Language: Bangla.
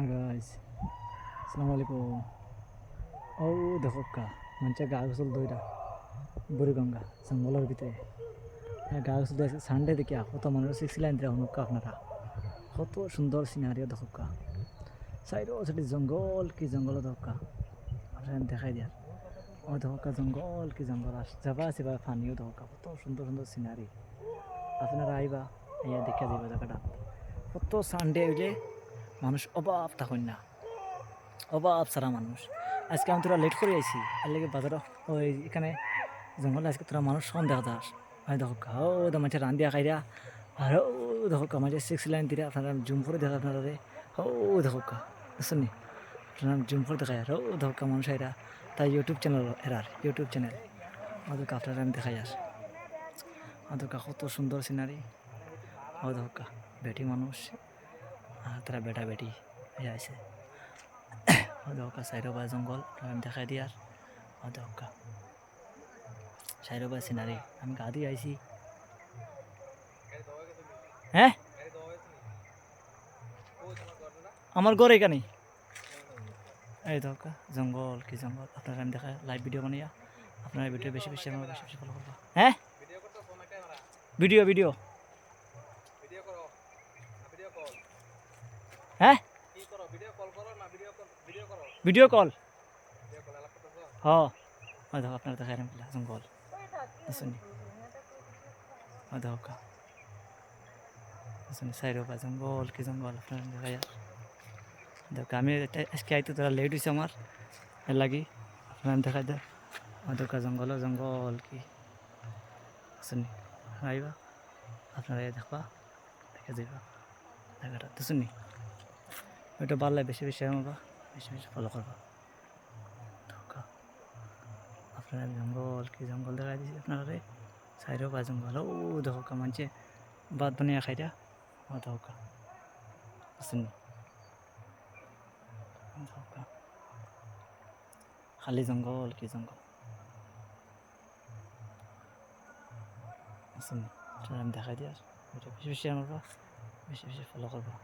গাইস আসসালামু আলাইকুম। ও দেখো কা মানুষে গা গোসল দইরা বুড়িগঙ্গা জঙ্গলের ভিতরে গা গোসল দিয়ে সানডে দেখিয়া কত মানুষ সিক্সিলাইন দিয়ে হনুকা আপনারা কত সুন্দর সিনারিও দেখো কা সাইডও সাইড জঙ্গল কি জঙ্গল দেখো কা আপনারা দেখাই দিয়ার ও দেখো কা জঙ্গল কি জঙ্গল আর যাবা আসিবা পানিও দেখো কা কত সুন্দর সুন্দর সিনারি আপনারা আইবা ইয়া দেখা যাইবা জায়গাটা কত সানডে হইলে মানুষ অভাব থাকুন না অভাব সারা মানুষ আজকে আমি তোরা লেট করে আইছি আর লেগে বাজার ওই এখানে জঙ্গলে আজকে তোরা মানুষ কম দেখা যাস আমি দেখো ও মাঝে রান্দিয়া খাইরা আর ও দেখো মাঝে সিক্স লাইন দিলে আপনারা জুম করে দেখা আপনারা ও দেখো বুঝছেন নি আপনারা জুম করে দেখায় আর ও দেখো মানুষ এরা তাই YouTube channel error YouTube channel ওদেরকে আপনারা আমি দেখাই আর ওদেরকে কত সুন্দর সিনারি ও দেখো বেটি মানুষ আর তারা বেটা বেটি আছে দৌকা সাইরোবা জঙ্গল আমি দেখাই দিয়ার দৌকা সাইরোবা সিনারি আমি গা দিয়ে আইছি হ্যাঁ আমার ঘর এখানে এই দৌকা জঙ্গল কি জঙ্গল আপনারা আমি দেখা লাইভ ভিডিও বানাইয়া আপনারা ভিডিও বেশি বেশি আমার বেশি বেশি ফলো করবা হ্যাঁ ভিডিও ভিডিও হ্যাঁ ভিডিও কল হ্যাঁ দেখো আপনারা দেখাই জঙ্গল শুনি দেখো সাইড বা জঙ্গল কি জঙ্গল আপনারা দেখাই দেখো আমি আজকে আইতে তোরা লেট হয়েছে আমার এর লাগি আপনারা দেখাই দেয় দেখো জঙ্গল জঙ্গল কি শুনি আইবা আপনারা দেখবা দেখে যাইবা জায়গাটা তো শুনি ওইটা বাড়লে বেশি বেশি আমরা বেশি বেশি ফলো করবা আপনারা জঙ্গল কি জঙ্গল দেখা দিয়েছি আপনারা সাইডও বা জঙ্গল ও দেখো মানছে বাদ বানিয়ে খাইটা ও দেখো শুনি খালি জঙ্গল কি জঙ্গল শুনি আমি দেখাই দিই আর বেশি বেশি আমরা বেশি বেশি ফলো করবা